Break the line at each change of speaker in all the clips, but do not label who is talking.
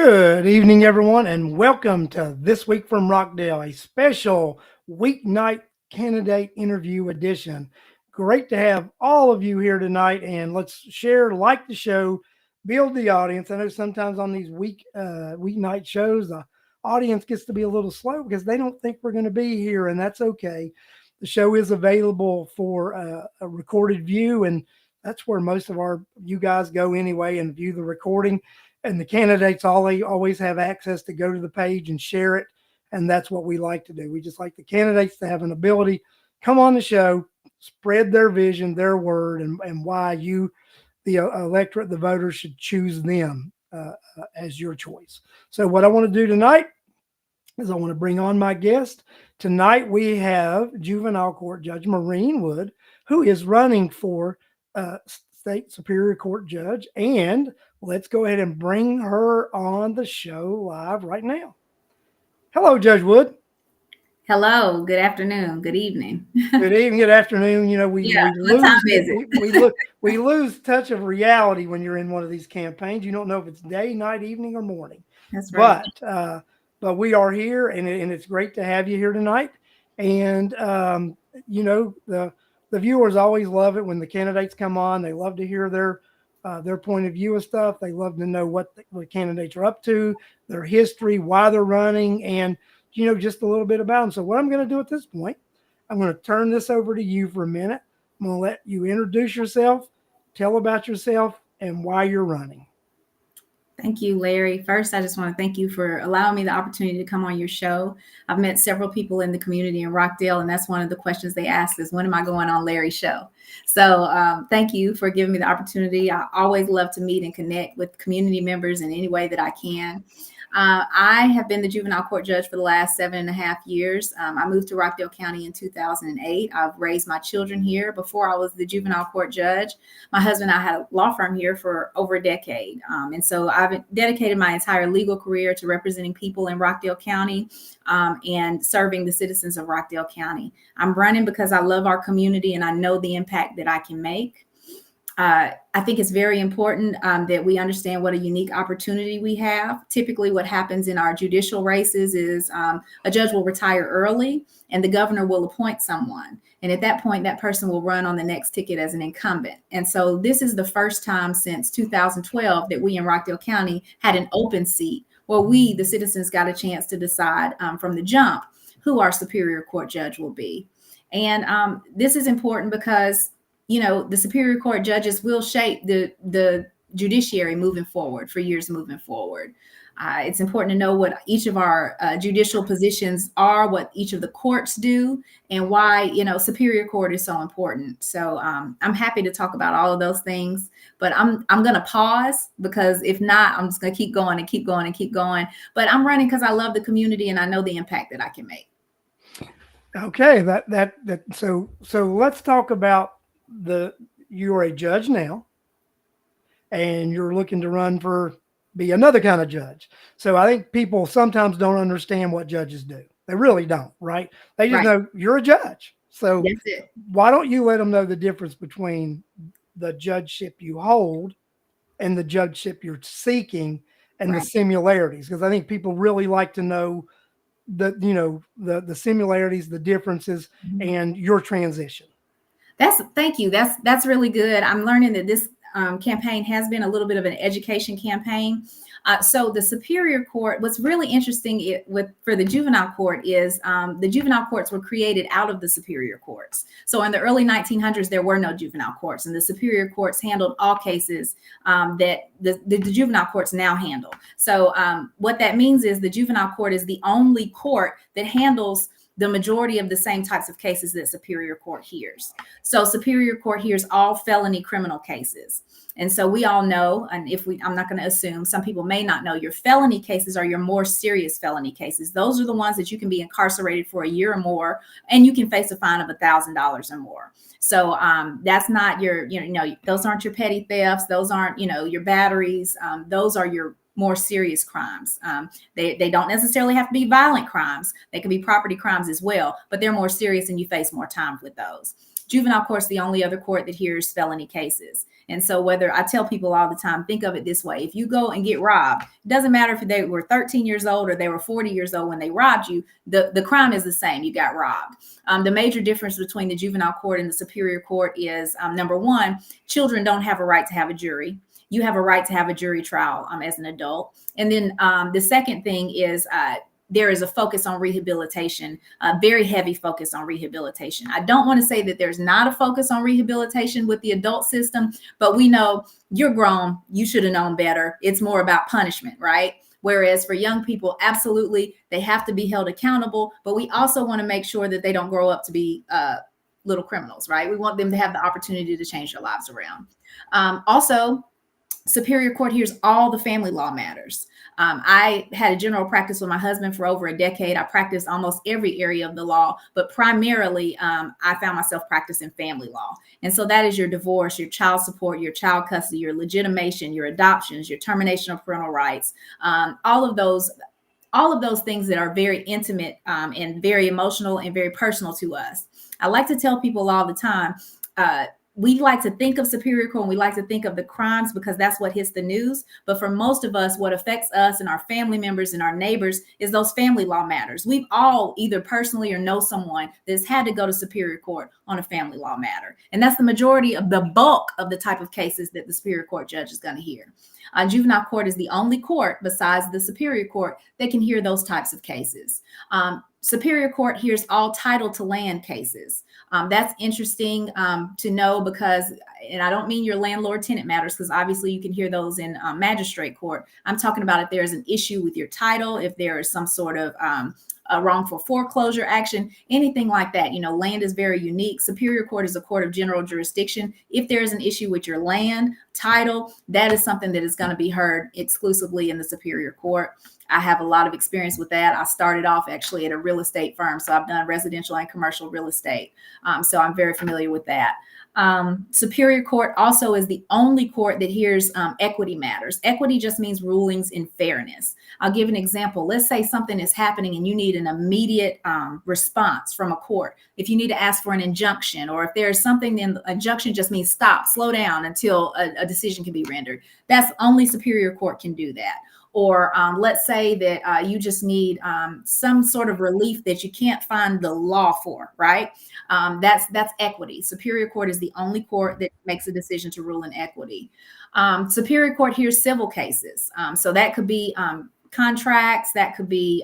Good evening, everyone, and welcome to This Week from Rockdale, a special weeknight candidate interview edition. Great to have all of you here tonight, and let's share, like the show, build the audience. I know sometimes on these weeknight shows, the audience gets to be a little slow because they don't think we're going to be here, and that's okay. The show is available for a recorded view, and that's where most of you guys go anyway and view the recording, and the candidates always have access to go to the page and share it. And that's what we like to do. We just like the candidates to have an ability, come on the show, spread their vision, their word, and why you, the electorate, the voters, should choose them as your choice. So what I want to do tonight is I want to bring on my guest. Tonight we have juvenile court judge Maureen Wood, who is running for state superior court judge, and let's go ahead and bring her on the show live right now. Hello, Judge Wood.
Hello. Good afternoon. Good evening.
Good evening. Good afternoon. You know, we lose touch of reality when you're in one of these campaigns. You don't know if it's day, night, evening, or morning.
That's right.
But we are here, and it's great to have you here tonight. And you know, the viewers always love it when the candidates come on. They love to hear their point of view of stuff. They love to know what the candidates are up to, their history, why they're running, and, you know, just a little bit about them. So what I'm going to do at this point, I'm going to turn this over to you for a minute. I'm going to let you introduce yourself, tell about yourself, and why you're running.
Thank you, Larry. First, I just want to thank you for allowing me the opportunity to come on your show. I've met several people in the community in Rockdale, and that's one of the questions they ask is, when am I going on Larry's show? So thank you for giving me the opportunity. I always love to meet and connect with community members in any way that I can. I have been the juvenile court judge for the last 7.5 years. I moved to Rockdale County in 2008. I've raised my children here. Before I was the juvenile court judge, my husband and I had a law firm here for over a decade. And so I've dedicated my entire legal career to representing people in Rockdale County and serving the citizens of Rockdale County. I'm running because I love our community and I know the impact that I can make. I think it's very important that we understand what a unique opportunity we have. Typically, what happens in our judicial races is a judge will retire early and the governor will appoint someone. And at that point, that person will run on the next ticket as an incumbent. And so this is the first time since 2012 that we in Rockdale County had an open seat where we, the citizens, got a chance to decide from the jump who our superior court judge will be. And this is important because you know, the superior court judges will shape the judiciary moving forward for years moving forward. It's important to know what each of our judicial positions are, what each of the courts do, and why, you know, superior court is so important. So I'm happy to talk about all of those things, but I'm going to pause because if not, I'm just going to keep going and keep going and keep going. But I'm running because I love the community and I know the impact that I can make.
Okay, so let's talk about you're a judge now and you're looking to run for be another kind of judge. So I think people sometimes don't understand what judges do. They really don't, right? They just know you're a judge. So why don't you let them know the difference between the judgeship you hold and the judgeship you're seeking and the similarities? Because I think people really like to know the similarities, the differences, and your transition.
Thank you. That's really good. I'm learning that this campaign has been a little bit of an education campaign. So the superior court, what's really interesting for the juvenile court is the juvenile courts were created out of the superior courts. So in the early 1900s, there were no juvenile courts, and the superior courts handled all cases that the juvenile courts now handle. So what that means is the juvenile court is the only court that handles the majority of the same types of cases that superior court hears. So superior court hears all felony criminal cases. And so we all know, and I'm not going to assume, some people may not know, your felony cases are your more serious felony cases. Those are the ones that you can be incarcerated for a year or more, and you can face a fine of $1,000 or more. So that's not those aren't your petty thefts. Those aren't, your batteries. Those are your more serious crimes. They don't necessarily have to be violent crimes. They can be property crimes as well, but they're more serious and you face more time with those. Juvenile court's the only other court that hears felony cases. And so whether I tell people all the time, think of it this way. If you go and get robbed, it doesn't matter if they were 13 years old or they were 40 years old when they robbed you, the crime is the same. You got robbed. The major difference between the juvenile court and the superior court is, number one, children don't have a right to have a jury. You have a right to have a jury trial as an adult. And then the second thing is there is a focus on rehabilitation, a very heavy focus on rehabilitation. I don't want to say that there's not a focus on rehabilitation with the adult system, but we know you're grown, you should have known better. It's more about punishment, right? Whereas for young people, absolutely, they have to be held accountable, but we also want to make sure that they don't grow up to be little criminals, right? We want them to have the opportunity to change their lives around. Also, Superior Court hears all the family law matters. I had a general practice with my husband for over a decade. I practiced almost every area of the law, but primarily I found myself practicing family law. And so that is your divorce, your child support, your child custody, your legitimation, your adoptions, your termination of parental rights, all of those things that are very intimate and very emotional and very personal to us. I like to tell people all the time, we like to think of Superior Court and we like to think of the crimes because that's what hits the news. But for most of us, what affects us and our family members and our neighbors is those family law matters. We've all either personally or know someone that's had to go to Superior Court on a family law matter. And that's the majority of the bulk of the type of cases that the Superior Court judge is going to hear. Juvenile court is the only court besides the Superior Court that can hear those types of cases. Superior Court hears all title to land cases. That's interesting to know because, and I don't mean your landlord-tenant matters because obviously you can hear those in magistrate court. I'm talking about if there's an issue with your title, if there is some sort of a wrongful foreclosure action, anything like that. You know, land is very unique. Superior Court is a court of general jurisdiction. If there is an issue with your land, title, that is something that is going to be heard exclusively in the Superior Court. I have a lot of experience with that. I started off actually at a real estate firm. So I've done residential and commercial real estate. So I'm very familiar with that. Superior Court also is the only court that hears equity matters. Equity just means rulings in fairness. I'll give an example. Let's say something is happening and you need an immediate response from a court. If you need to ask for an injunction, or if there's something, then the injunction just means stop, slow down until a decision can be rendered. That's only Superior Court can do that. Or let's say that you just need some sort of relief that you can't find the law for, right? That's equity. Superior Court is the only court that makes a decision to rule in equity. Superior Court hears civil cases. So that could be contracts, that could be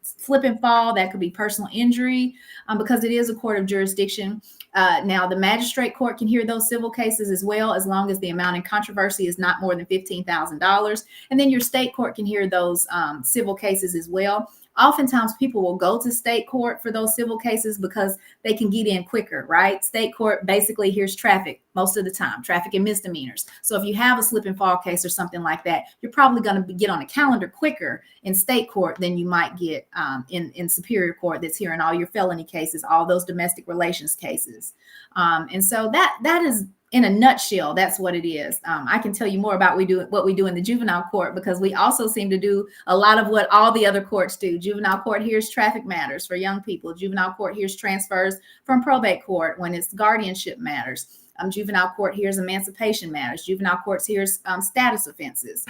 slip and fall, that could be personal injury, because it is a court of jurisdiction. Now, the magistrate court can hear those civil cases as well, as long as the amount in controversy is not more than $15,000. And then your state court can hear those civil cases as well. Oftentimes people will go to state court for those civil cases because they can get in quicker, right? State court basically hears traffic most of the time, traffic and misdemeanors. So if you have a slip and fall case or something like that, you're probably going to get on a calendar quicker in state court than you might get in Superior Court that's hearing all your felony cases, all those domestic relations cases. And so that is, in a nutshell, that's what it is. I can tell you more about what we do in the juvenile court, because we also seem to do a lot of what all the other courts do. Juvenile court hears traffic matters for young people. Juvenile court hears transfers from probate court when it's guardianship matters. Juvenile court hears emancipation matters. Juvenile courts hears status offenses.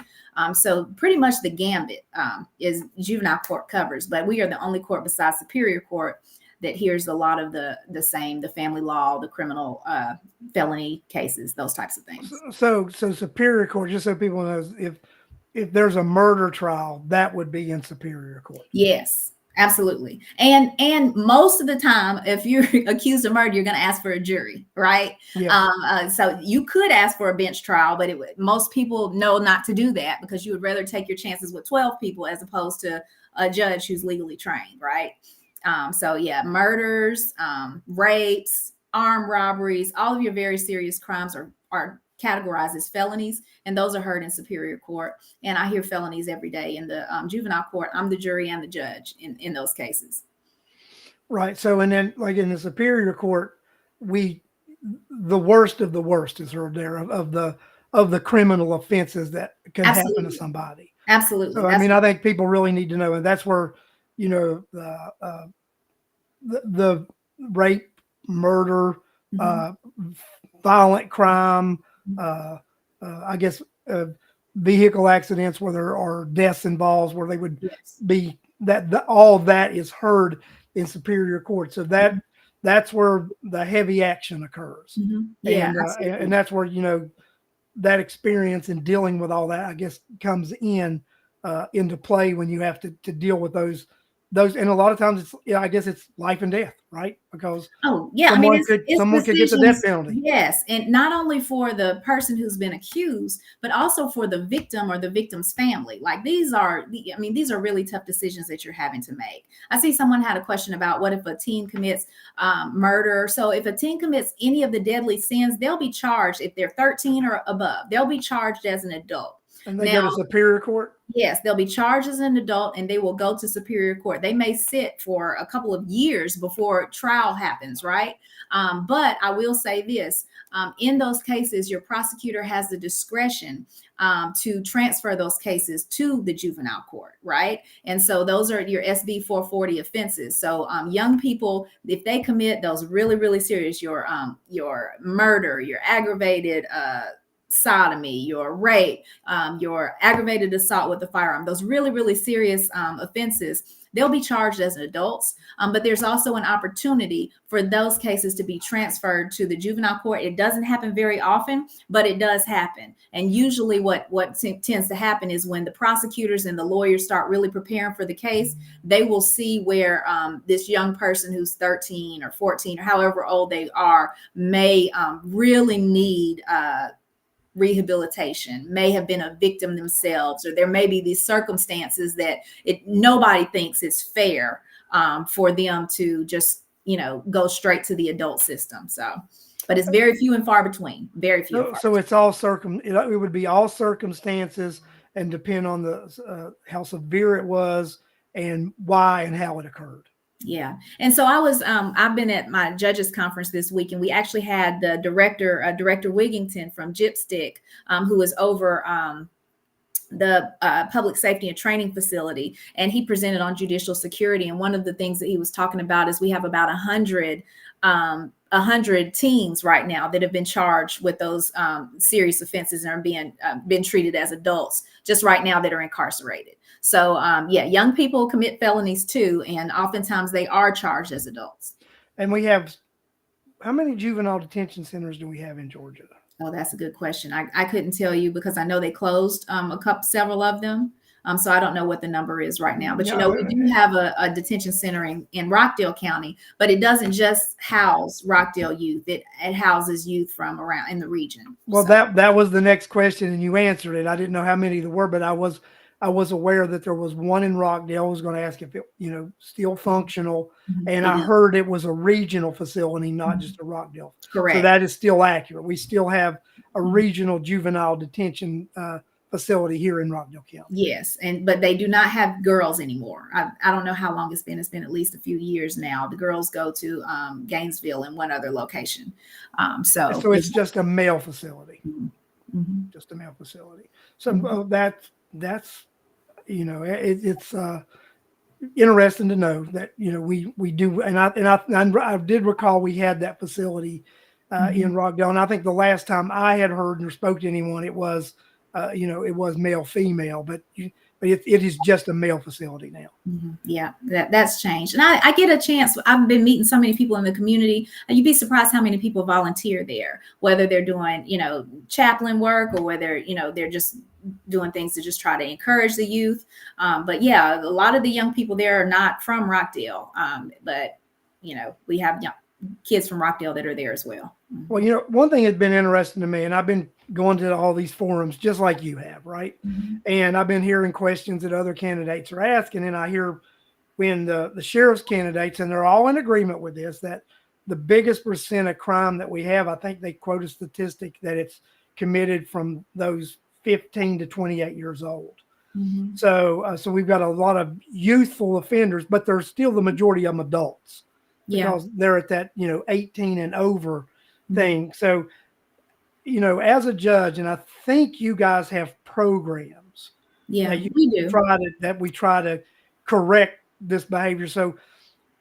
So pretty much the gambit is juvenile court covers, but we are the only court besides Superior Court that hears a lot of the family law, the criminal felony cases, those types of things.
So Superior Court, just so people know, if there's a murder trial, that would be in Superior Court.
Yes, absolutely. And most of the time, if you're accused of murder, you're going to ask for a jury, right? Yes. So you could ask for a bench trial, but most people know not to do that because you would rather take your chances with 12 people as opposed to a judge who's legally trained, right? So yeah, murders, rapes, armed robberies, all of your very serious crimes are categorized as felonies, and those are heard in Superior Court. And I hear felonies every day in the juvenile court. I'm the jury and the judge in those cases.
Right. So, and then like in the Superior Court, the worst of the worst is heard there of the criminal offenses that can happen to somebody.
Absolutely.
So, I mean, I think people really need to know, and that's where, the rape, murder, uh, violent crime, uh, I guess vehicle accidents where there are deaths involved, where they would
Yes.
be all of that is heard in superior court. So that's where the heavy action occurs,
Yeah,
and
absolutely.
that's where that experience in dealing with all that, I guess, comes into play when you have to deal with those, and a lot of times I guess it's life and death, right? Because
Oh, yeah. I mean, it's
someone could get the death
decisions.
penalty.
Yes, and not only for the person who's been accused, but also for the victim or the victim's family. Like these are, I mean, these are really tough decisions that you're having to make. I see someone had a question about what if a teen commits murder. So if a teen commits any of the deadly sins, they'll be charged if they're 13 or above. They'll be charged as an adult.
And they go
Now,
to superior court.
yes, they'll be charged as an adult and they will go to superior court. They may sit for a couple of years before trial happens, right? But I will say this, in those cases, your prosecutor has the discretion to transfer those cases to the juvenile court, right? And so those are your SB 440 offenses. So young people, if they commit those really, really serious, your murder, your aggravated sodomy, your rape, your aggravated assault with a firearm, those really, really serious offenses, they'll be charged as adults. But there's also an opportunity for those cases to be transferred to the juvenile court. It doesn't happen very often, but it does happen. And usually what tends to happen is when the prosecutors and the lawyers start really preparing for the case, they will see where this young person who's 13 or 14 or however old they are may really need rehabilitation, may have been a victim themselves, or there may be these circumstances that nobody thinks it's fair for them to just go straight to the adult system. So, but it's very few and far between. Very few.
So it's all it would be all circumstances and depend on the how severe it was and why and how it occurred.
Yeah. And so I've been at my judges conference this week, and we actually had the director, Director Wigington from Gypstick, who was over the public safety and training facility. And he presented on judicial security. And one of the things that he was talking about is we have about 100 teens right now that have been charged with those serious offenses and are been treated as adults just right now that are incarcerated. So yeah, young people commit felonies too, and oftentimes they are charged as adults.
And we have, how many juvenile detention centers do we have in Georgia?
Oh, that's a good question. I couldn't tell you because I know they closed several of them. So I don't know what the number is right now, but we do have a detention center in Rockdale County, but it doesn't just house Rockdale youth. It houses youth from around in the region.
Well,
so.
that was the next question, and you answered it. I didn't know how many there were, but I was aware that there was one in Rockdale. I was going to ask if it, still functional, and I heard it was a regional facility, not just a Rockdale.
Correct.
So that is still accurate. We still have a regional juvenile detention facility here in Rockdale County.
Yes, but they do not have girls anymore. I don't know how long it's been. It's been at least a few years now. The girls go to Gainesville and one other location.
So it's just a male facility. Just a male facility. So that's it's interesting to know that we do, and I did recall we had that facility in Rockdale, and I think the last time I had heard or spoke to anyone, it was it was male female, but it is just a male facility now.
Yeah, that's changed, and I get a chance. I've been meeting so many people in the community, and you'd be surprised how many people volunteer there, whether they're doing chaplain work or whether they're just doing things to just try to encourage the youth. But yeah, a lot of the young people there are not from Rockdale, but we have kids from Rockdale that are there as well.
Well, one thing that's been interesting to me, and I've been going to all these forums just like you have, right? And I've been hearing questions that other candidates are asking, and I hear when the sheriff's candidates, and they're all in agreement with this, that the biggest percent of crime that we have, I think they quote a statistic that it's committed from those 15 to 28 years old. So we've got a lot of youthful offenders, but there's still the majority of them adults because they're at that 18 and over thing. So as a judge, and I think you guys have programs
we do
that we try to correct this behavior. So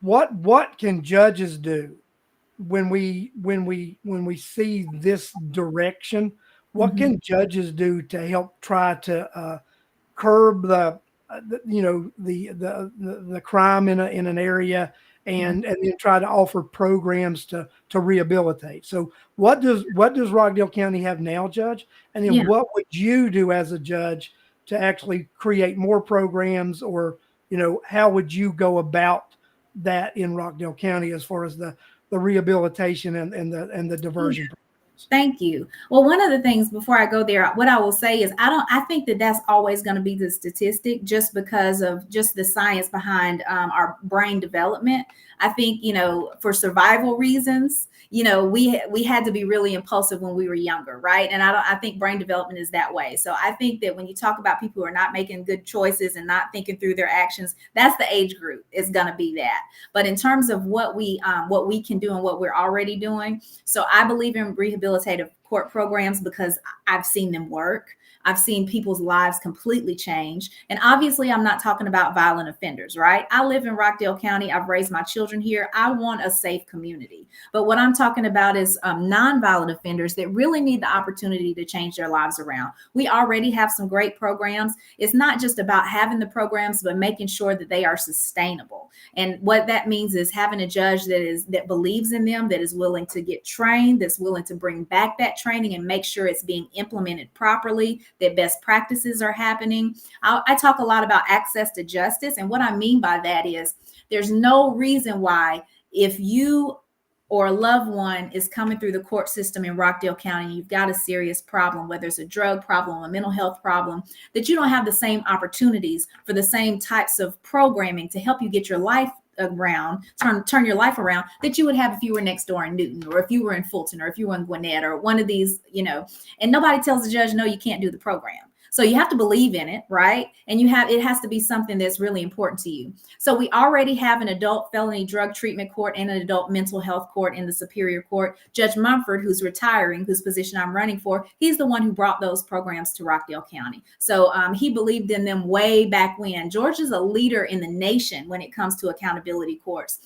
what can judges do when we see this direction, what
Mhm.
can judges do to help try to curb the crime in an area,
Mhm.
and then try to offer programs to rehabilitate. So what does Rockdale County have now, Judge? And then
Yeah.
what would you do as a judge to actually create more programs, or how would you go about that in Rockdale County as far as the rehabilitation and the diversion programs?
Thank you. Well, one of the things before I go there, what I will say is I think that that's always going to be the statistic just because of just the science behind our brain development. I think, for survival reasons, we had to be really impulsive when we were younger, right? And I think brain development is that way. So I think that when you talk about people who are not making good choices and not thinking through their actions, that's the age group is going to be that. But in terms of what we can do and what we're already doing, so I believe in rehabilitative court programs because I've seen them work. I've seen people's lives completely change. And obviously, I'm not talking about violent offenders, right? I live in Rockdale County. I've raised my children here. I want a safe community. But what I'm talking about is nonviolent offenders that really need the opportunity to change their lives around. We already have some great programs. It's not just about having the programs, but making sure that they are sustainable. And what that means is having a judge that believes in them, that is willing to get trained, that's willing to bring back that training and make sure it's being implemented properly, that best practices are happening. I talk a lot about access to justice. And what I mean by that is there's no reason why, if you or a loved one is coming through the court system in Rockdale County, you've got a serious problem, whether it's a drug problem, a mental health problem, that you don't have the same opportunities for the same types of programming to help you get your life around, turn your life around, that you would have if you were next door in Newton, or if you were in Fulton, or if you were in Gwinnett, or one of these, and nobody tells the judge, no, you can't do the program. So you have to believe in it, right? And it has to be something that's really important to you. So we already have an adult felony drug treatment court and an adult mental health court in the Superior Court. Judge Mumford, who's retiring, whose position I'm running for, he's the one who brought those programs to Rockdale County. So he believed in them way back when. Georgia's a leader in the nation when it comes to accountability courts.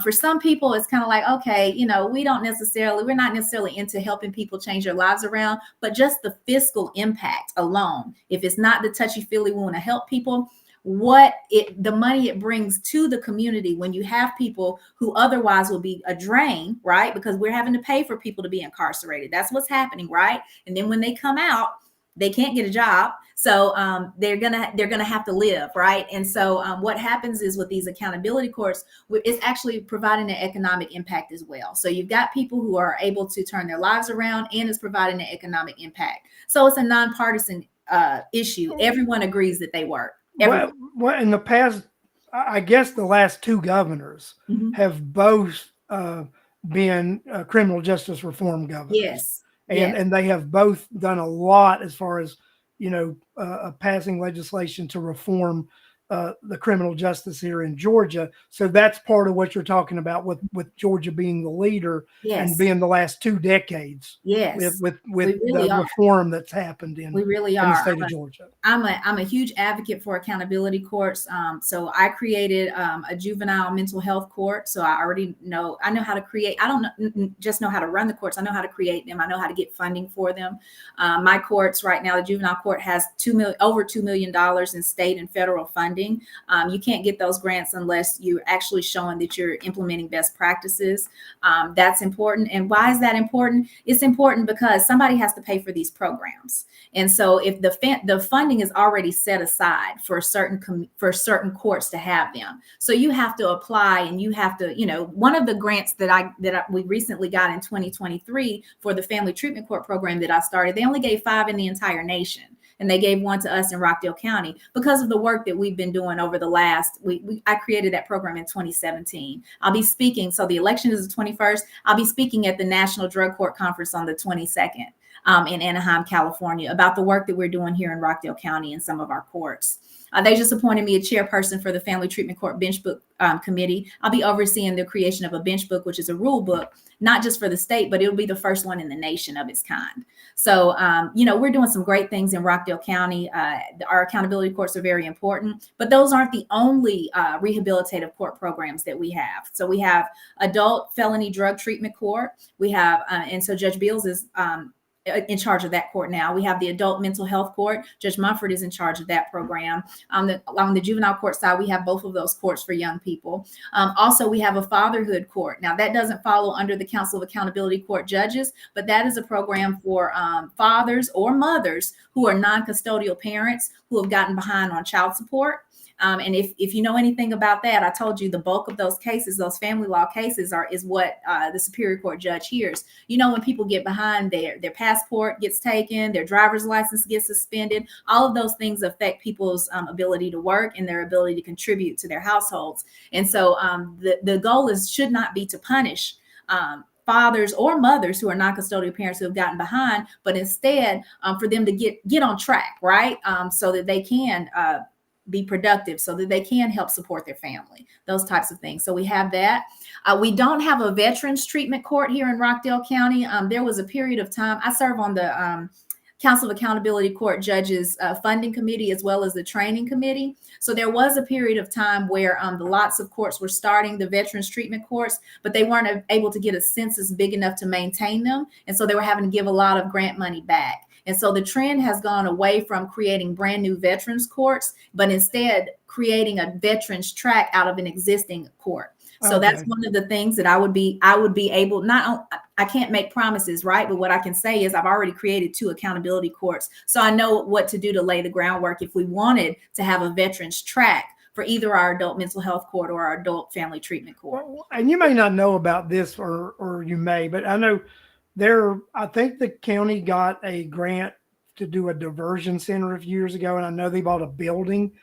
For some people, it's kind of like, okay, we're not necessarily into helping people change their lives around, but just the fiscal impact alone, if it's not the touchy-feely, we want to help people, the money it brings to the community when you have people who otherwise will be a drain, right? Because we're having to pay for people to be incarcerated. That's what's happening, right? And then when they come out, they can't get a job. So they're gonna have to live, right? And so what happens is with these accountability courts, it's actually providing an economic impact as well. So you've got people who are able to turn their lives around, and it's providing an economic impact. So it's a nonpartisan issue. Everyone agrees that they work.
Well, in the past, I guess the last two governors
Mhm.
have both been criminal justice reform governors,
Yes.
and
Yes.
and they have both done a lot as far as passing legislation to reform the criminal justice here in Georgia. So that's part of what you're talking about with Georgia being the leader and
Yes.
being the last 2 decades with
Yes.
with
We
with the
really are.
reform that's happened
We really
in the
are.
state of Georgia.
I'm a huge advocate for accountability courts. So I created a juvenile mental health court. So I know how to create. I don't just know how to run the courts. I know how to create them. I know how to get funding for them. My courts right now, the juvenile court has over $2 million in state and federal funding. You can't get those grants unless you're actually showing that you're implementing best practices. That's important. And why is that important? It's important because somebody has to pay for these programs. And so if the funding is already set aside for certain courts to have them, so you have to apply, and you have to, one of the grants that we recently got in 2023 for the family treatment court program that I started, they only gave 5 in the entire nation. And they gave 1 to us in Rockdale County because of the work that we've been doing over the last. I created that program in 2017. I'll be speaking. So the election is the 21st. I'll be speaking at the National Drug Court Conference on the 22nd. In Anaheim, California, about the work that we're doing here in Rockdale County and some of our courts. They just appointed me a chairperson for the Family Treatment Court Bench Book Committee. I'll be overseeing the creation of a bench book, which is a rule book, not just for the state, but it'll be the first one in the nation of its kind. So, we're doing some great things in Rockdale County. Our accountability courts are very important, but those aren't the only rehabilitative court programs that we have. So we have adult felony drug treatment court. We have, and so Judge Beals is in charge of that court now. We have the adult mental health court. Judge Mumford is in charge of that program. On the juvenile court side, we have both of those courts for young people. Also, we have a fatherhood court. Now, that doesn't follow under the Council of Accountability Court judges, but that is a program for fathers or mothers who are non-custodial parents who have gotten behind on child support. And if you know anything about that, I told you the bulk of those cases, those family law cases is what the Superior Court judge hears. When people get behind, their passport gets taken, their driver's license gets suspended, all of those things affect people's ability to work and their ability to contribute to their households. And so the goal should not be to punish fathers or mothers who are non-custodial parents who have gotten behind, but instead for them to get on track, right? So that they can be productive, so that they can help support their family, those types of things. So we have that. We don't have a veterans treatment court here in Rockdale County. There was a period of time, I serve on the Council of Accountability Court Judges Funding Committee as well as the Training Committee. So there was a period of time where lots of courts were starting the veterans treatment courts, but they weren't able to get a census big enough to maintain them. And so they were having to give a lot of grant money back. And so the trend has gone away from creating brand new veterans courts, but instead creating a veterans track out of an existing court. So that's one of the things that I would be able, I can't make promises, right? But what I can say is I've already created 2 accountability courts. So I know what to do to lay the groundwork if we wanted to have a veterans track for either our adult mental health court or our adult family treatment court.
Well, and you may not know about this, or you may, but I know I think the county got a grant to do a diversion center a few years ago, and I know they bought a building,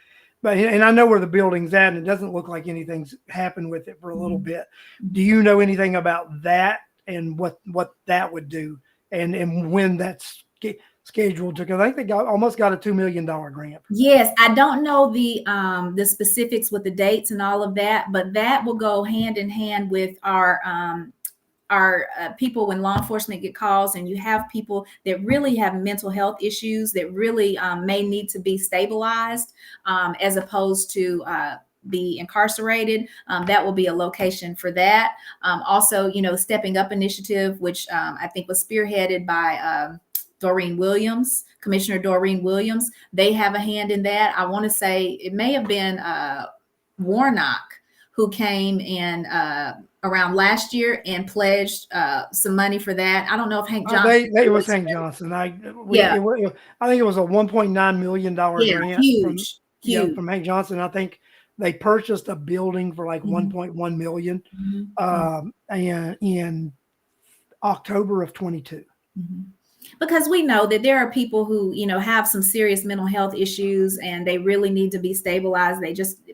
and I know where the building's at, and it doesn't look like anything's happened with it for a little bit. Do you know anything about that and what that would do, and when that's scheduled to? Because I think they almost got a $2 million grant.
Yes, I don't know the specifics with the dates and all of that, but that will go hand in hand with our people when law enforcement get calls, and you have people that really have mental health issues that really may need to be stabilized as opposed to be incarcerated. That will be a location for that. Also, Stepping Up initiative, which I think was spearheaded by Commissioner Doreen Williams. They have a hand in that. I want to say it may have been Warnock who came in around last year and pledged some money for that. I don't know if Hank Johnson.
It was Hank Johnson. I think it was a $1.9 million grant
huge.
from Hank Johnson. I think they purchased a building for like $1.1 million and in October of 22.
Because we know that there are people who, have some serious mental health issues and they really need to be stabilized.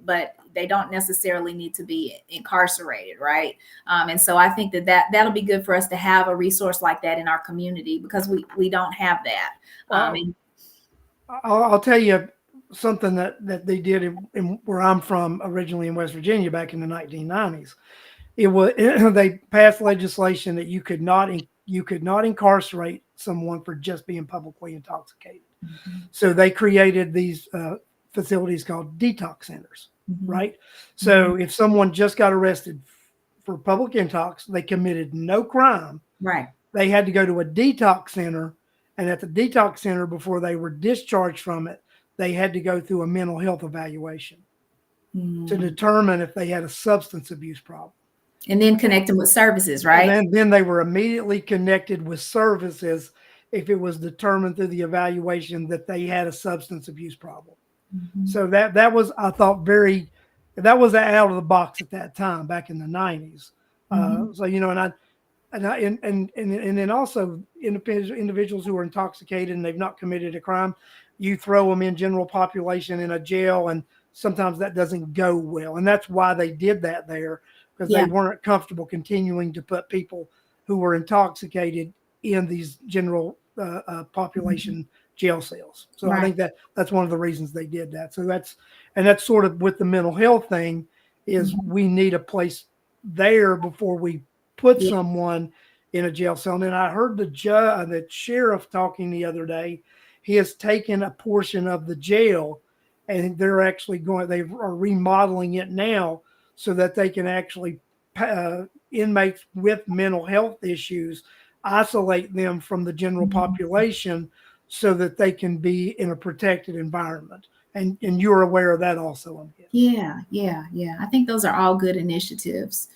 But they don't necessarily need to be incarcerated, right? And so I think that'll be good for us to have a resource like that in our community, because we don't have that.
I'll tell you something that they did in where I'm from, originally in West Virginia back in the 1990s. They passed legislation that you could not incarcerate someone for just being publicly intoxicated. So they created these facilities called detox centers. Right. So if someone just got arrested for public intox, they committed no crime.
Right.
They had to go to a detox center. And at the detox center, before they were discharged from it, they had to go through a mental health evaluation to determine if they had a substance abuse problem.
And then connect them with services, right?
And then they were immediately connected with services if it was determined through the evaluation that they had a substance abuse problem. So that was, I thought, that was out of the box at that time back in the 90s. So, and then also individuals who are intoxicated and they've not committed a crime, you throw them in general population in a jail, and sometimes that doesn't go well. And that's why they did that there, because they weren't comfortable continuing to put people who were intoxicated in these general population jail cells. So I
Right.
think that's one of the reasons they did that. So that's sort of with the mental health thing is
Mhm.
we need a place there before we put
Yeah.
someone in a jail cell. And I heard the sheriff talking the other day. He has taken a portion of the jail, and they are remodeling it now so that they can actually inmates with mental health issues, isolate them from the general
Mhm.
population so that they can be in a protected environment. And you're aware of that also, I'm guessing.
Yeah, yeah, yeah. I think those are all good initiatives.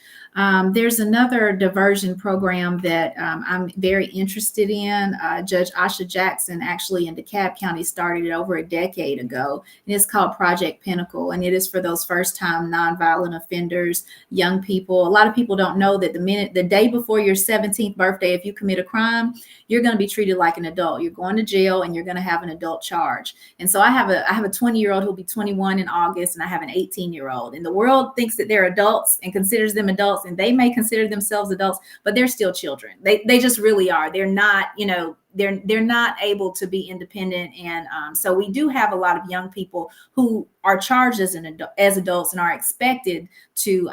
There's another diversion program that I'm very interested in. Judge Asha Jackson, actually in DeKalb County, started it over a decade ago. And it's called Project Pinnacle. And it is for those first time nonviolent offenders, young people. A lot of people don't know that the day before your 17th birthday, if you commit a crime, you're going to be treated like an adult. You're going to jail and you're going to have an adult charge. And so I have a 20-year-old who'll be 21 in August, and I have an 18-year-old. And the world thinks that they're adults and considers them adults, and they may consider themselves adults, but they're still children. They just really are. They're not, they're not able to be independent. And so we do have a lot of young people who are charged as adults and are expected to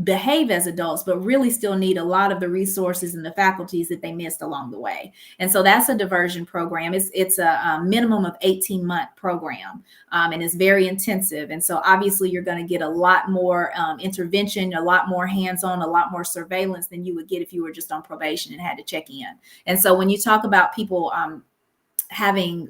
behave as adults, but really still need a lot of the resources and the faculties that they missed along the way. And so that's a diversion program. It's a minimum of 18-month program, and it's very intensive. And so obviously you're going to get a lot more intervention, a lot more hands-on, a lot more surveillance than you would get if you were just on probation and had to check in. And so when you talk about people having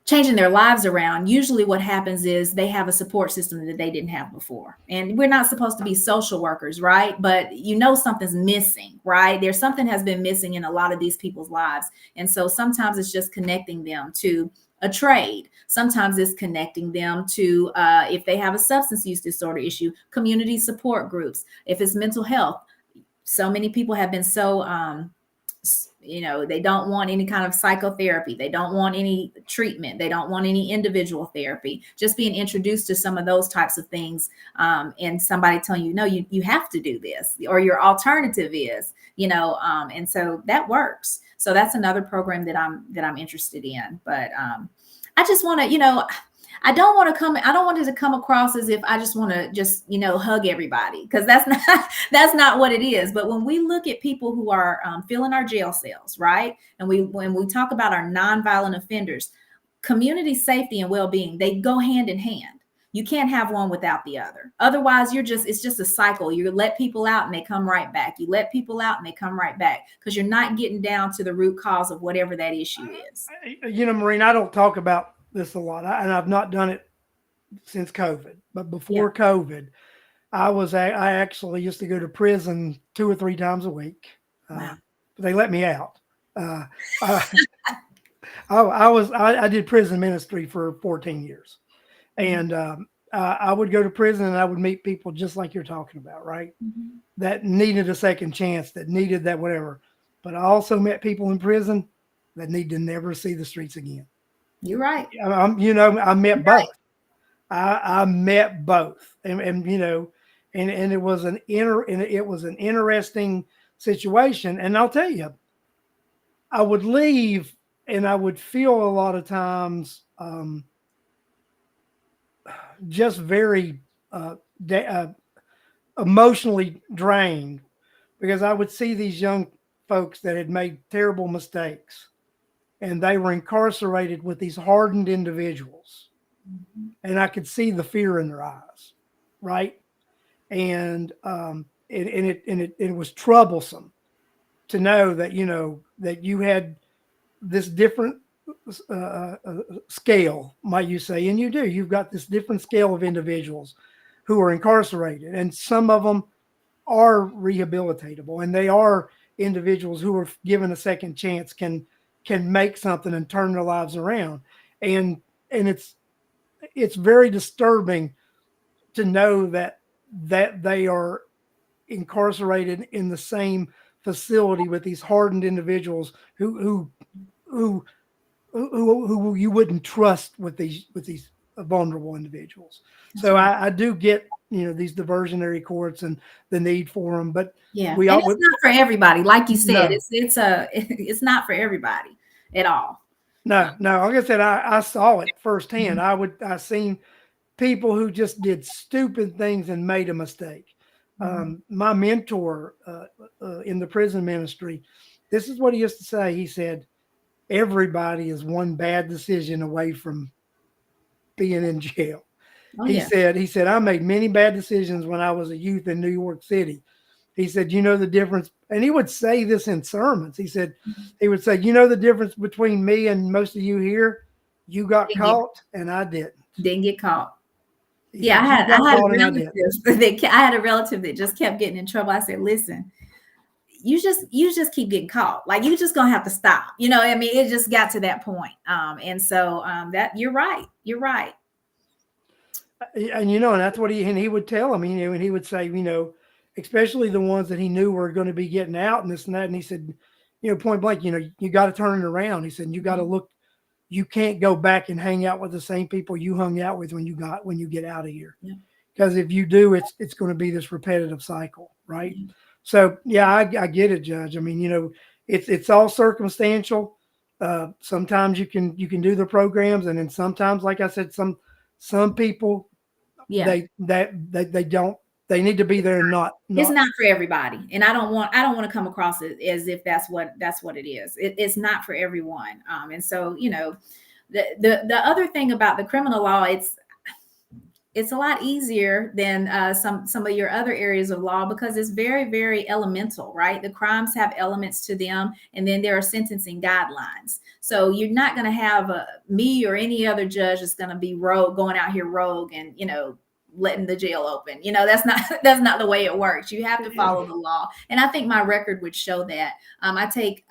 changing their lives around, usually what happens is they have a support system that they didn't have before. And we're not supposed to be social workers, right? But something's missing, right? There's something has been missing in a lot of these people's lives. And so sometimes it's just connecting them to a trade. Sometimes it's connecting them to, if they have a substance use disorder issue, community support groups. If it's mental health, so many people have been so they don't want any kind of psychotherapy. They don't want any treatment. They don't want any individual therapy. Just being introduced to some of those types of things, and somebody telling you, no, you have to do this, or your alternative is, and so that works. So that's another program that I'm interested in. But I just want to, I don't want it to come across as if I just want to hug everybody, because that's not what it is. But when we look at people who are filling our jail cells, right? And when we talk about our nonviolent offenders, community safety and well-being, they go hand in hand. You can't have one without the other. Otherwise, it's just a cycle. You let people out and they come right back. You let people out and they come right back, because you're not getting down to the root cause of whatever that issue is.
Maureen, I don't talk about this a lot, and I've not done it since COVID. But
Yeah.
before COVID, I actually used to go to prison 2 or 3 times a week.
Wow.
But they let me out. Uh, I, I did prison ministry for 14 years,
Mhm.
and I would go to prison and I would meet people just like you're talking about, right?
Mhm.
That needed a second chance, that needed that whatever. But I also met people in prison that need to never see the streets again.
You're right.
I met
You're right.
both. I met both, and it was an interesting situation. And I'll tell you, I would leave and I would feel a lot of times just very emotionally drained, because I would see these young folks that had made terrible mistakes and they were incarcerated with these hardened individuals,
Mhm.
and I could see the fear in their eyes, right? And it was troublesome to know that that you had this different scale, might you say, and you've got this different scale of individuals who are incarcerated, and some of them are rehabilitatable, and they are individuals who are given a second chance can make something and turn their lives around, and it's very disturbing to know that they are incarcerated in the same facility with these hardened individuals who who you wouldn't trust with these vulnerable individuals.
That's
So
right.
I do get these diversionary courts and the need for them, but
Yeah,
we
and
all
it's not for everybody. Like you said,
no.
it's not for everybody. at all.
No, like I said, I saw it firsthand. I seen people who just did stupid things and made a mistake. My mentor in the prison ministry, this is what he used to say. He said, "Everybody is one bad decision away from being in jail."
Oh yeah.
He said, I made many bad decisions when I was a youth in New York City. He said, you know the difference. And he would say this in sermons. He would say, you know the difference between me and most of you here? You got caught and I
Didn't get caught.
He
Yeah,
said, you got
I had
caught and I didn't.
I had a relative that just kept getting in trouble. I said, listen, you just keep getting caught. Like, you just gonna have to stop. You know, I mean, it just got to that point. And so that you're right. You're right.
And and that's what he would tell him, and he would say, especially the ones that he knew were going to be getting out and this and that. And he said, point blank, you got to turn it around. He said, you got to look, you can't go back and hang out with the same people you hung out with when you get out of here.
Yeah.
Because if you do, it's going to be this repetitive cycle. Right.
Yeah.
So yeah, I get it, Judge. I mean, it's all circumstantial. Sometimes you can do the programs, and then sometimes, like I said, some people
Yeah.
they don't, they need to be there and not
It's not for everybody. And I don't want to come across it as if that's what it is. It's not for everyone. And so, the other thing about the criminal law, it's a lot easier than some of your other areas of law, because it's very, very elemental, right? The crimes have elements to them, and then there are sentencing guidelines. So you're not going to have me or any other judge that's going to be going out here rogue and letting the jail open. That's not the way it works. You have to follow the law, and I think my record would show that. I take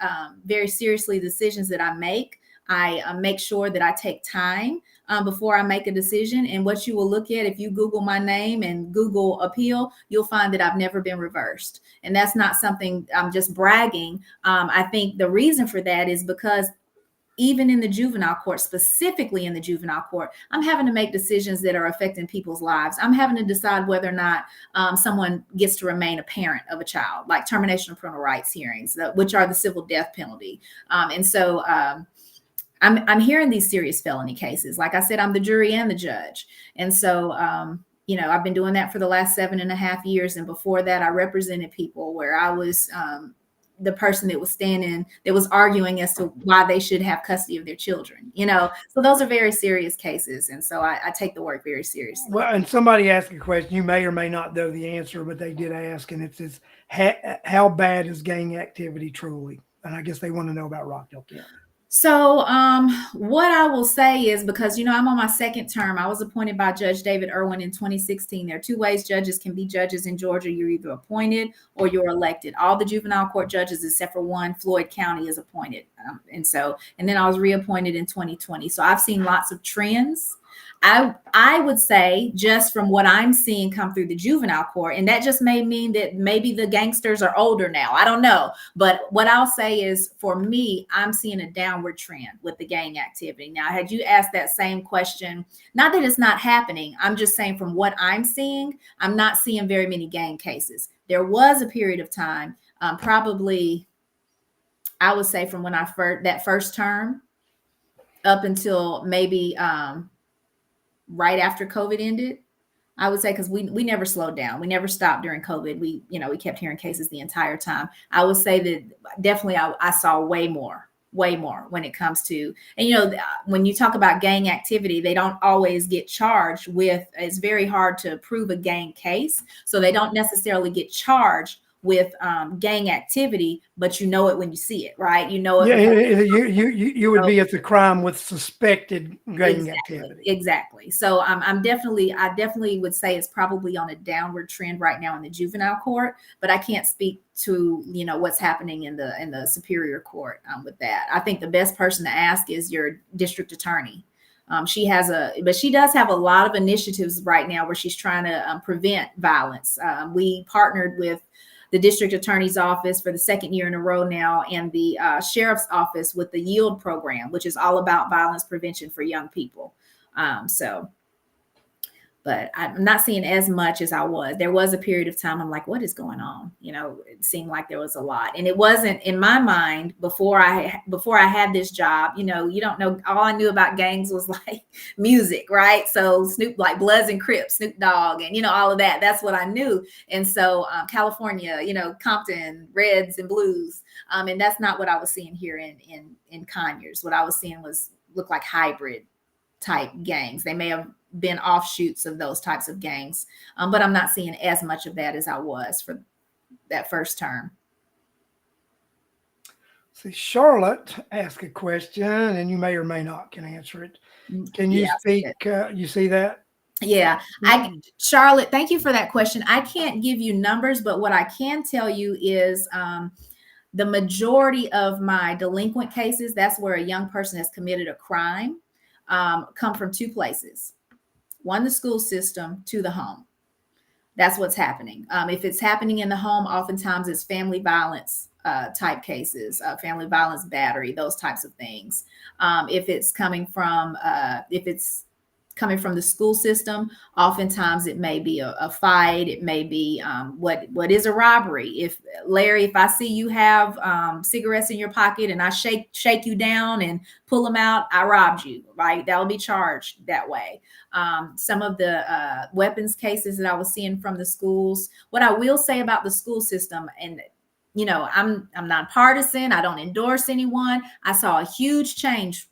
very seriously decisions that I make. I make sure that I take time before I make a decision. And what you will look at, if you Google my name and Google appeal, you'll find that I've never been reversed. And that's not something I'm just bragging. I think the reason for that is because even in the juvenile court, specifically in the juvenile court, I'm having to make decisions that are affecting people's lives. I'm having to decide whether or not someone gets to remain a parent of a child, like termination of parental rights hearings, which are the civil death penalty. And so I'm hearing these serious felony cases. Like I said, I'm the jury and the judge. And so, I've been doing that for the last 7.5 years. And before that, I represented people where I was the person that was arguing as to why they should have custody of their children, so those are very serious cases. And so I take the work very seriously.
Well, and somebody asked a question, you may or may not know the answer, but they did ask, and it says, how bad is gang activity truly? And I guess they want to know about Rockdale County.
So what I will say is, because, I'm on my second term, I was appointed by Judge David Irwin in 2016. There are two ways judges can be judges in Georgia. You're either appointed or you're elected. All the juvenile court judges, except for one, Floyd County, is appointed. And then I was reappointed in 2020. So I've seen lots of trends. I would say, just from what I'm seeing come through the juvenile court, and that just may mean that maybe the gangsters are older now. I don't know. But what I'll say is, for me, I'm seeing a downward trend with the gang activity. Now, had you asked that same question, not that it's not happening, I'm just saying from what I'm seeing, I'm not seeing very many gang cases. There was a period of time, probably, I would say from when that first term up until maybe right after COVID ended, I would say, because we never slowed down. We never stopped during COVID. We kept hearing cases the entire time. I would say that definitely I saw way more when it comes to, and when you talk about gang activity, they don't always get charged with, it's very hard to prove a gang case. So they don't necessarily get charged with gang activity, but it when you see it, right? It.
Yeah, you would be at the crime with suspected gang activity.
Exactly. So I definitely would say it's probably on a downward trend right now in the juvenile court, but I can't speak to what's happening in the superior court with that. I think the best person to ask is your district attorney. She does have a lot of initiatives right now where she's trying to prevent violence. We partnered with the district attorney's office for the second year in a row now, and the sheriff's office with the YIELD program, which is all about violence prevention for young people. but I'm not seeing as much as I was. There was a period of time I'm like, what is going on? It seemed like there was a lot, and it wasn't in my mind before I had this job. You don't know. All I knew about gangs was like music, right? So Snoop, like Bloods and Crips, Snoop Dogg, and all of that. That's what I knew. And so California, Compton, Reds and Blues, and that's not what I was seeing here in Conyers. What I was seeing looked like hybrid type gangs. They may have been offshoots of those types of gangs, but I'm not seeing as much of that as I was for that first term.
See, Charlotte asked a question, and you may or may not can answer it. Can you speak? You see that?
Yeah. Charlotte, thank you for that question. I can't give you numbers, but what I can tell you is the majority of my delinquent cases, that's where a young person has committed a crime, come from two places. One, the school system, two, the home. That's what's happening. If it's happening in the home, oftentimes it's family violence type cases, family violence, battery, those types of things. If it's coming from the school system, oftentimes it may be a fight. It may be what is a robbery. If I see you have cigarettes in your pocket and I shake you down and pull them out, I robbed you, right? That will be charged that way. Some of the weapons cases that I was seeing from the schools. What I will say about the school system, and I'm nonpartisan. I don't endorse anyone. I saw a huge change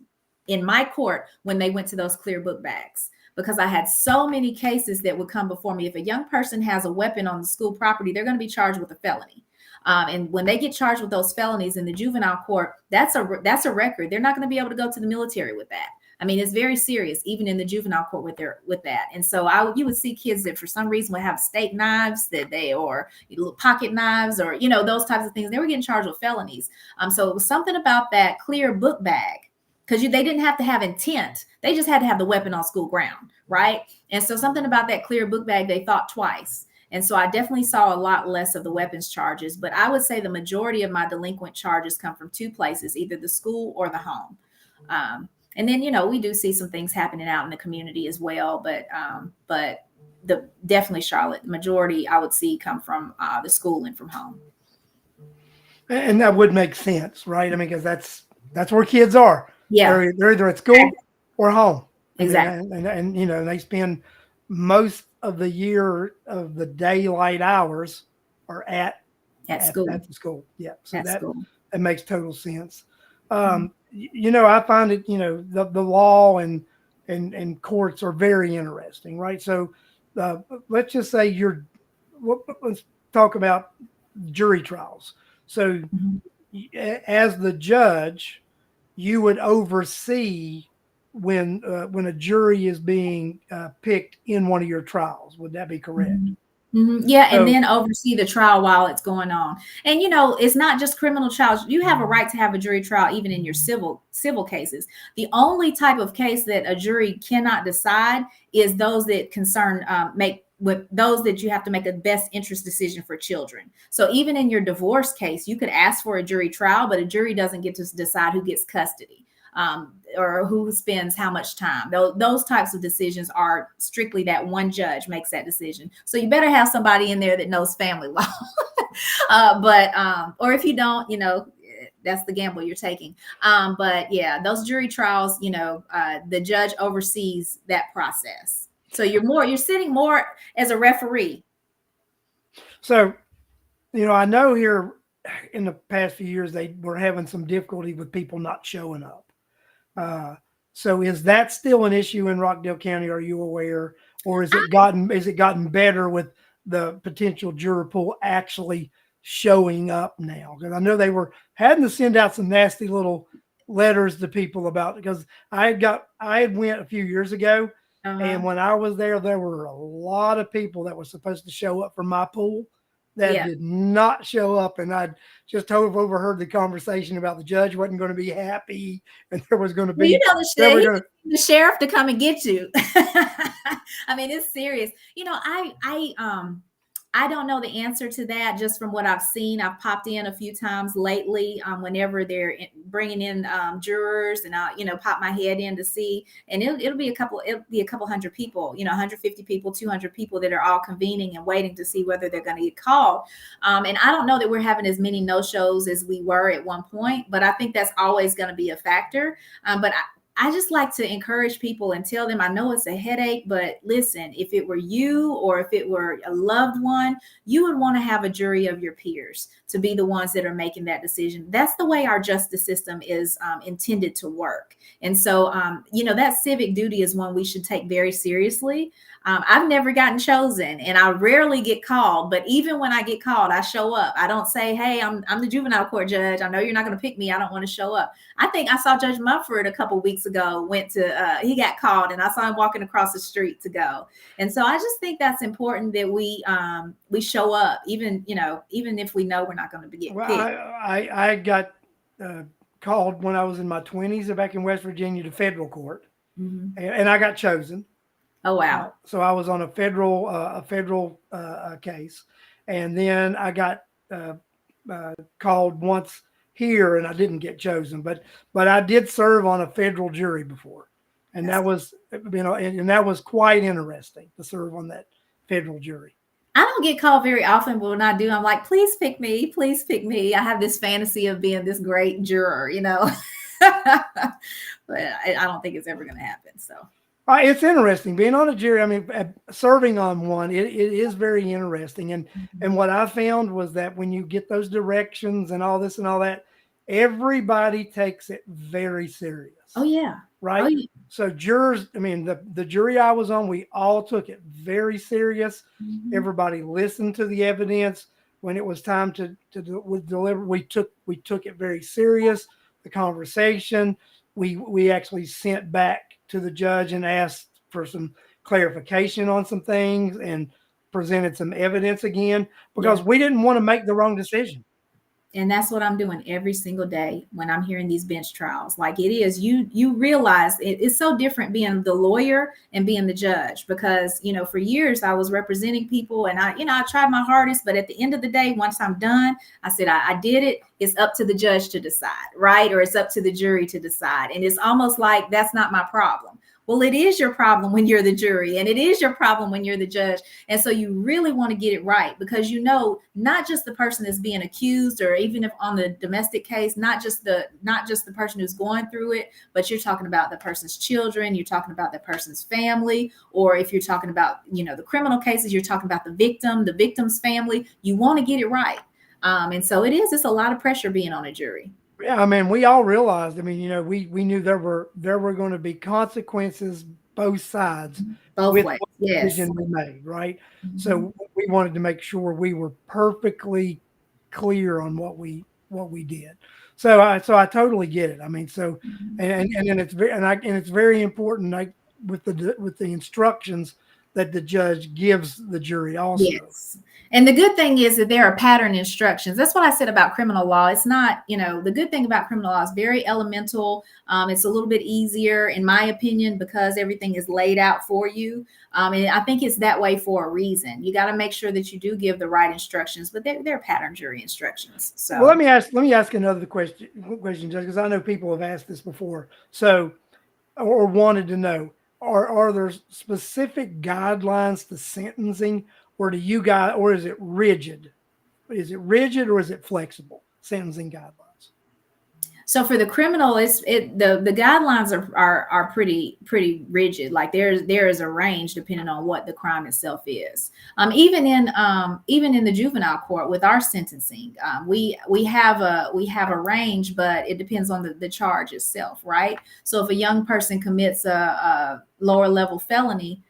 in my court when they went to those clear book bags, because I had so many cases that would come before me. If a young person has a weapon on the school property, they're going to be charged with a felony. And when they get charged with those felonies in the juvenile court, that's a record. They're not going to be able to go to the military with that. I mean, it's very serious, even in the juvenile court with that. And so you would see kids that for some reason would have steak knives or little pocket knives or, those types of things. They were getting charged with felonies. So it was something about that clear book bag, because they didn't have to have intent. They just had to have the weapon on school ground, right? And so something about that clear book bag, they thought twice. And so I definitely saw a lot less of the weapons charges. But I would say the majority of my delinquent charges come from two places, either the school or the home. And then, we do see some things happening out in the community as well. But definitely, Charlotte, the majority I would see come from the school and from home.
And that would make sense, right? I mean, because that's where kids are.
Yeah.
They're either at school or home.
Exactly.
And they spend most of the year of the daylight hours are at school. At the school. Yeah. So that makes total sense. I find it, the law and courts are very interesting, right? So let's just say let's talk about jury trials. So as the judge, you would oversee when a jury is being picked in one of your trials. Would that be correct?
Yeah, and then oversee the trial while it's going on. And it's not just criminal trials. You have a right to have a jury trial even in your civil cases. The only type of case that a jury cannot decide is those that concern those that you have to make a best interest decision for children. So even in your divorce case, you could ask for a jury trial, but a jury doesn't get to decide who gets custody. Or who spends how much time. Those types of decisions are strictly that one judge makes that decision. So you better have somebody in there that knows family law. Or if you don't, that's the gamble you're taking. But yeah, those jury trials, the judge oversees that process. So you're sitting more as a referee.
So, I know here in the past few years, they were having some difficulty with people not showing up. So is that still an issue in Rockdale County? Are you aware, or is it gotten better with the potential juror pool actually showing up now? Because I know they were having to send out some nasty little letters to people about, because I had went a few years ago, and when I was there were a lot of people that were supposed to show up for my pool that did not show up, and I just overheard the conversation about the judge wasn't going to be happy, and there was going to be
the sheriff to come and get you. I mean, it's serious. I don't know the answer to that just from what I've seen. I've popped in a few times lately whenever they're bringing in jurors, and I'll, pop my head in to see. And it'll be a couple hundred people, 150 people, 200 people that are all convening and waiting to see whether they're going to get called. And I don't know that we're having as many no-shows as we were at one point, but I think that's always going to be a factor. But I just like to encourage people and tell them, I know it's a headache, but listen, if it were you or if it were a loved one, you would want to have a jury of your peers to be the ones that are making that decision. That's the way our justice system is intended to work. And so, that civic duty is one we should take very seriously. I've never gotten chosen, and I rarely get called, but even when I get called, I show up. I don't say, hey, I'm the juvenile court judge. I know you're not going to pick me. I don't want to show up. I think I saw Judge Mumford a couple weeks ago, he got called, and I saw him walking across the street to go. And so I just think that's important that we show up, even if we know we're not going to get
Well,
picked.
I got called when I was in my 20s back in West Virginia to federal court, and I got chosen.
Oh, wow.
So I was on a federal case, and then I got called once here, and I didn't get chosen, but I did serve on a federal jury before, and that was and that was quite interesting to serve on that federal jury.
I don't get called very often, but when I do, I'm like, please pick me, please pick me. I have this fantasy of being this great juror, but I don't think it's ever going to happen. So.
It's interesting being on a jury. I mean, serving on one, it is very interesting. And what I found was that when you get those directions and all this and all that, everybody takes it very serious.
Oh, yeah.
Right.
Oh, yeah.
So jurors, I mean, the jury I was on, we all took it very serious. Everybody listened to the evidence. When it was time to deliver, we took it very serious. The conversation, we actually sent back to the judge and asked for some clarification on some things and presented some evidence again, because we didn't want to make the wrong decision.
And that's what I'm doing every single day when I'm hearing these bench trials. Like it is, you realize it's so different being the lawyer and being the judge, because, for years I was representing people and I tried my hardest, but at the end of the day, once I'm done, I said, I did it. It's up to the judge to decide, right? Or it's up to the jury to decide. And it's almost like that's not my problem. Well, it is your problem when you're the jury, and it is your problem when you're the judge. And so you really want to get it right, because not just the person that's being accused, or even if on the domestic case, not just the person who's going through it, but you're talking about the person's children, you're talking about the person's family, or if you're talking about, the criminal cases, you're talking about the victim's family. You want to get it right. And so it's a lot of pressure being on a jury.
Yeah, I mean, we all realized. I mean, we knew there were going to be consequences both sides
both ways.
What decision we made, right? So we wanted to make sure we were perfectly clear on what we did. So I totally get it. I mean, so and it's very important, like with the instructions that the judge gives the jury also.
Yes. And the good thing is that there are pattern instructions. That's what I said about criminal law. It's not, the good thing about criminal law is very elemental. It's a little bit easier, in my opinion, because everything is laid out for you. And I think it's that way for a reason. You got to make sure that you do give the right instructions, but they're pattern jury instructions. So
well, let me ask another question, Judge, because I know people have asked this before. So, or wanted to know, are there specific guidelines to sentencing? Or do you guys, or is it rigid? Is it rigid or is it flexible sentencing guidelines?
So for the criminal, the guidelines are pretty rigid. Like there is a range depending on what the crime itself is. Even in the juvenile court with our sentencing, we have a range, but it depends on the charge itself, right? So if a young person commits a lower level felony,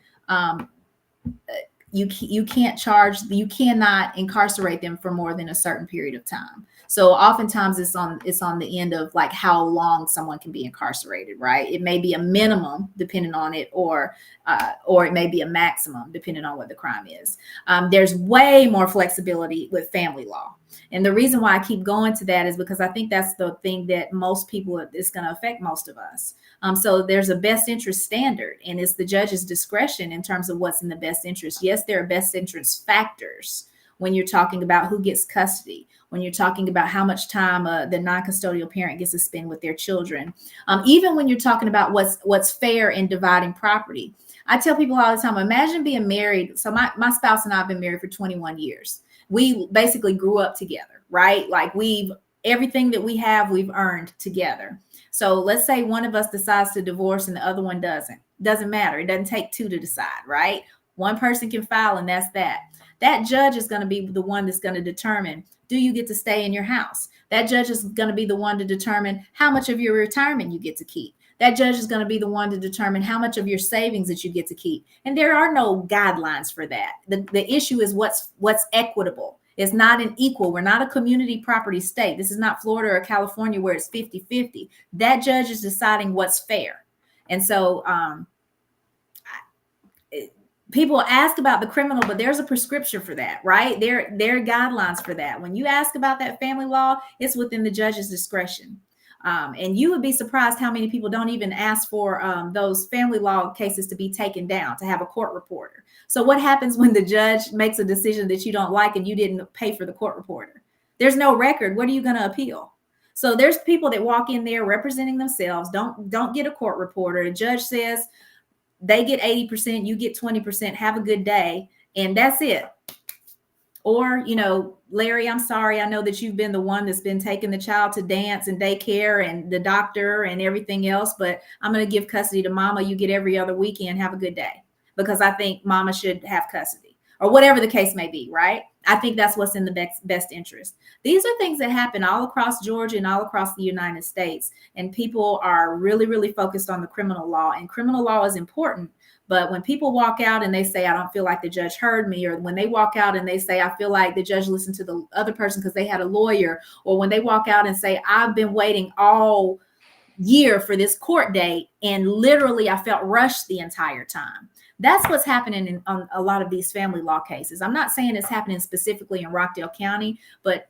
you cannot incarcerate them for more than a certain period of time. So oftentimes it's on the end of like how long someone can be incarcerated, right? It may be a minimum depending on it, or it may be a maximum depending on what the crime is. There's way more flexibility with family law. And the reason why I keep going to that is because I think that's the thing that most people is going to affect most of us. So there's a best interest standard, and it's the judge's discretion in terms of what's in the best interest. Yes, there are best interest factors, when you're talking about who gets custody, when you're talking about how much time the non-custodial parent gets to spend with their children, even when you're talking about what's fair in dividing property. I tell people all the time, imagine being married. So my spouse and I have been married for 21 years. We basically grew up together, right? Like everything that we have, we've earned together. So let's say one of us decides to divorce and the other one doesn't. Doesn't matter. It doesn't take two to decide, right? One person can file and that's that. That judge is going to be the one that's going to determine, do you get to stay in your house? That judge is going to be the one to determine how much of your retirement you get to keep. That judge is going to be the one to determine how much of your savings that you get to keep. And there are no guidelines for that. The issue is what's equitable. It's not an equal. We're not a community property state. This is not Florida or California where it's 50-50. That judge is deciding what's fair. And so people ask about the criminal, but there's a prescription for that, right? There are guidelines for that. When you ask about that family law, it's within the judge's discretion. And you would be surprised how many people don't even ask for those family law cases to be taken down, to have a court reporter. So what happens when the judge makes a decision that you don't like and you didn't pay for the court reporter? There's no record. What are you going to appeal? So there's people that walk in there representing themselves, don't get a court reporter. A judge says they get 80%, you get 20%, have a good day, and that's it. Or, Larry, I'm sorry, I know that you've been the one that's been taking the child to dance and daycare and the doctor and everything else, but I'm going to give custody to mama. You get every other weekend. Have a good day, because I think mama should have custody, or whatever the case may be, right? I think that's what's in the best interest. These are things that happen all across Georgia and all across the United States. And people are really, really focused on the criminal law, and criminal law is important. But when people walk out and they say, I don't feel like the judge heard me, or when they walk out and they say, I feel like the judge listened to the other person because they had a lawyer, or when they walk out and say, I've been waiting all year for this court date and literally I felt rushed the entire time. That's what's happening on a lot of these family law cases. I'm not saying it's happening specifically in Rockdale County, but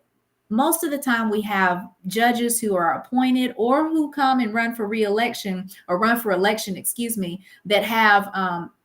most of the time we have judges who are appointed or who come and run for re-election or run for election, that have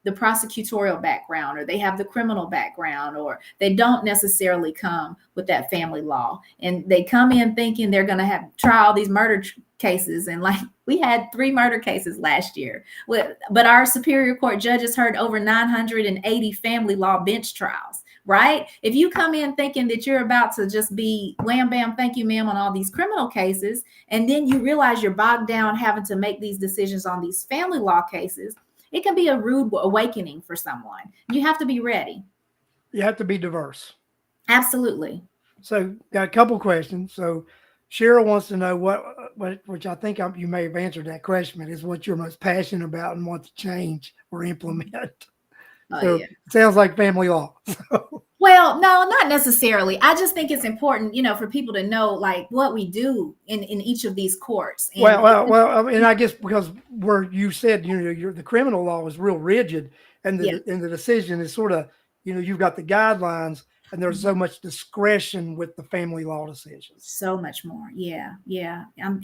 the prosecutorial background, or they have the criminal background, or they don't necessarily come with that family law. And they come in thinking they're going to try all these murder cases. And like we had 3 murder cases last year, but our Superior Court judges heard over 980 family law bench trials. Right? If you come in thinking that you're about to just be wham, bam, thank you, ma'am, on all these criminal cases, and then you realize you're bogged down having to make these decisions on these family law cases, it can be a rude awakening for someone. You have to be ready.
You have to be diverse.
Absolutely.
So got a couple questions. So Cheryl wants to know what which I think you may have answered that question, is what you're most passionate about and want to change or implement. So yeah. It sounds like family law.
Well, no, not necessarily. I just think it's important, for people to know like what we do in each of these courts. And
well, and I guess because where you said, the criminal law is real rigid, and the decision is sort of, you've got the guidelines, and there's so much discretion with the family law decisions.
So much more. Yeah. I'm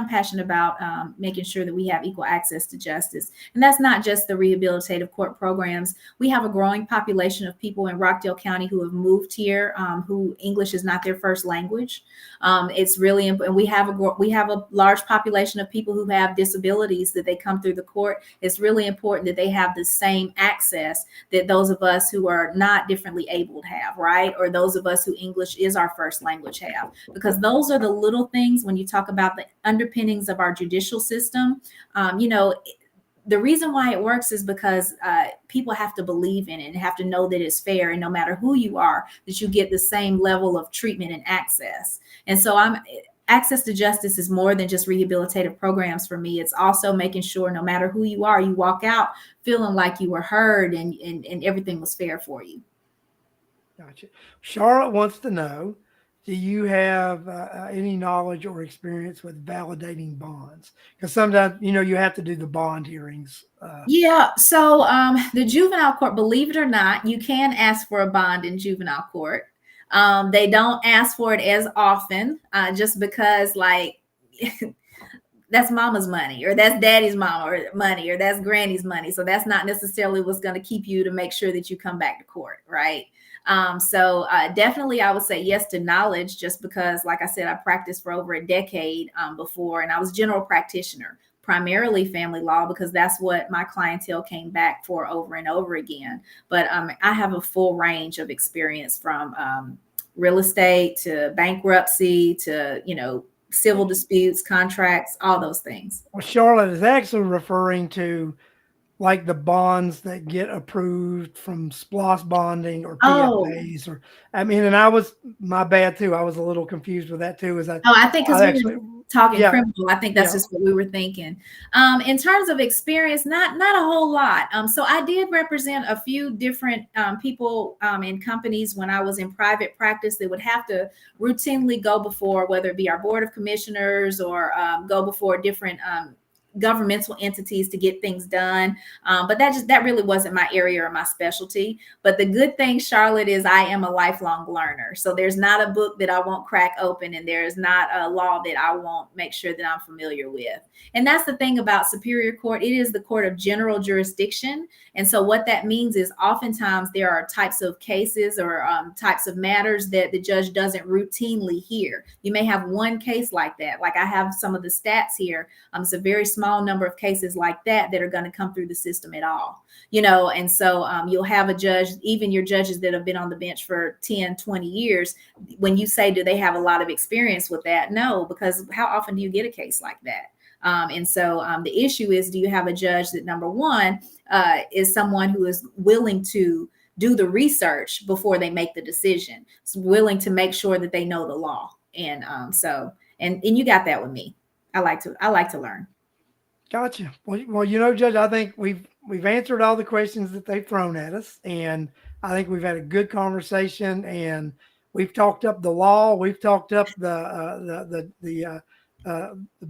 passionate about making sure that we have equal access to justice. And that's not just the rehabilitative court programs. We have a growing population of people in Rockdale County who have moved here, who English is not their first language. It's really important. We have a large population of people who have disabilities that they come through the court. It's really important that they have the same access that those of us who are not differently abled have, right? Or those of us who English is our first language have, because those are the little things when you talk about the underpinnings of our judicial system. The reason why it works is because people have to believe in it and have to know that it's fair, and no matter who you are, that you get the same level of treatment and access. And so access to justice is more than just rehabilitative programs for me. It's also making sure no matter who you are, you walk out feeling like you were heard and everything was fair for you.
Gotcha. Charlotte wants to know, do you have any knowledge or experience with validating bonds? Because sometimes, you have to do the bond hearings.
Yeah. So the juvenile court, believe it or not, you can ask for a bond in juvenile court. They don't ask for it as often just because that's mama's money, or that's daddy's money, or that's granny's money. So that's not necessarily what's going to keep you to make sure that you come back to court, right? Definitely, I would say yes to knowledge, just because, like I said, I practiced for over a decade before, and I was general practitioner, primarily family law, because that's what my clientele came back for over and over again. But I have a full range of experience from real estate to bankruptcy to, civil disputes, contracts, all those things.
Well, Charlotte is actually referring to like the bonds that get approved from SPLOS bonding or
Oh,
PFAs, or I mean, and I was my bad too. I was a little confused with that too. Is
Oh, I think because
I
we
actually,
were talking
yeah,
criminal, I think that's
yeah,
just what we were thinking. In terms of experience, not a whole lot. So I did represent a few different people in companies when I was in private practice that would have to routinely go before, whether it be our board of commissioners or go before different governmental entities to get things done. But that really wasn't my area or my specialty. But the good thing, Charlotte, is I am a lifelong learner. So there's not a book that I won't crack open, and there's not a law that I won't make sure that I'm familiar with. And that's the thing about Superior Court. It is the court of general jurisdiction. And so what that means is oftentimes there are types of cases or types of matters that the judge doesn't routinely hear. You may have one case like that. Like I have some of the stats here. It's a very small number of cases like that are going to come through the system at all. And so you'll have a judge, even your judges that have been on the bench for 10, 20 years, when you say, do they have a lot of experience with that? No, because how often do you get a case like that? The issue is, do you have a judge that, number one, is someone who is willing to do the research before they make the decision, is willing to make sure that they know the law. And you got that with me. I like to learn.
gotcha. Well, Judge, I think we've answered all the questions that they've thrown at us, and I think we've had a good conversation, and we've talked up the law, we've talked up the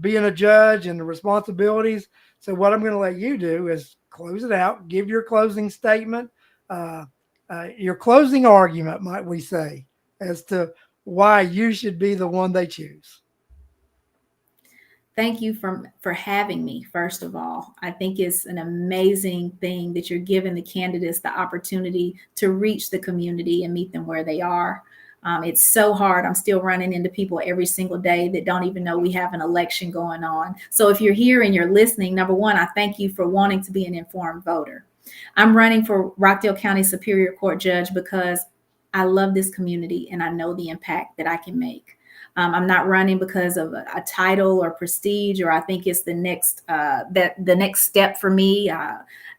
being a judge and the responsibilities. So what I'm going to let you do is close it out, give your closing statement, uh, your closing argument, might we say, as to why you should be the one they choose.
Thank you for having me. First of all, I think it's an amazing thing that you're giving the candidates the opportunity to reach the community and meet them where they are. It's so hard. I'm still running into people every single day that don't even know we have an election going on. So if you're here and you're listening, number one, I thank you for wanting to be an informed voter. I'm running for Rockdale County Superior Court Judge because I love this community and I know the impact that I can make. I'm not running because of a title or prestige, or I think it's the next the next step for me.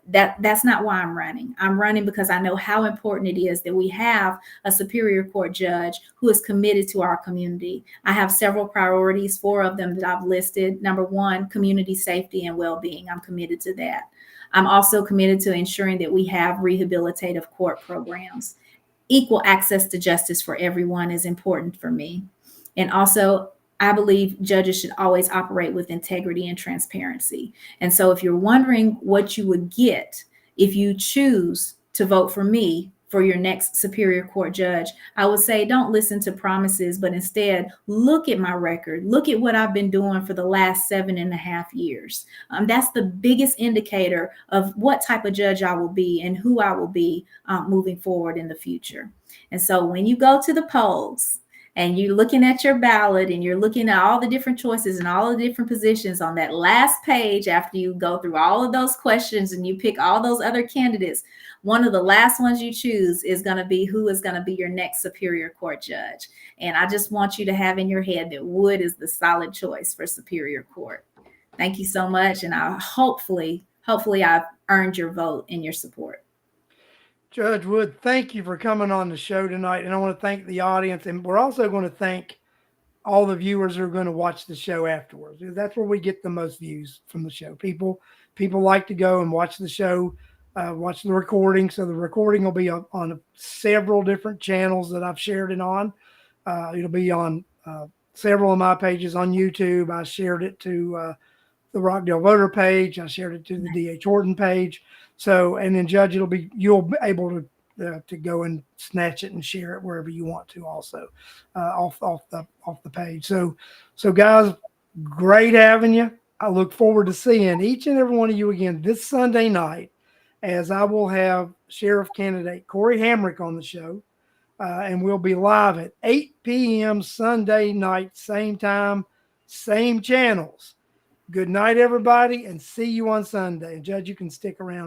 That's not why I'm running. I'm running because I know how important it is that we have a Superior Court judge who is committed to our community. I have several priorities, 4 of them that I've listed. Number one, community safety and well-being. I'm committed to that. I'm also committed to ensuring that we have rehabilitative court programs. Equal access to justice for everyone is important for me. And also, I believe judges should always operate with integrity and transparency. And so, if you're wondering what you would get if you choose to vote for me for your next Superior Court judge, I would say don't listen to promises, but instead look at my record. Look at what I've been doing for the last 7.5 years. That's the biggest indicator of what type of judge I will be and who I will be moving forward in the future. And so, when you go to the polls, and you're looking at your ballot and you're looking at all the different choices and all the different positions on that last page, after you go through all of those questions and you pick all those other candidates, one of the last ones you choose is going to be who is going to be your next Superior Court judge. And I just want you to have in your head that Wood is the solid choice for Superior Court. Thank you so much. And I hopefully I've earned your vote and your support.
Judge Wood, thank you for coming on the show tonight. And I want to thank the audience. And we're also going to thank all the viewers who are going to watch the show afterwards. That's where we get the most views from the show. People like to go and watch the show, watch the recording. So the recording will be on several different channels that I've shared it on. It'll be on several of my pages on YouTube. I shared it to the Rockdale voter page. I shared it to the D.H. Horton page. So, and then Judge, you'll be able to go and snatch it and share it wherever you want to, also off the page. So guys, great having you. I look forward to seeing each and every one of you again this Sunday night, as I will have Sheriff candidate Corey Hamrick on the show. and we'll be live at 8 p.m. Sunday night, same time, same channels. Good night, everybody, and see you on Sunday. And Judge, you can stick around.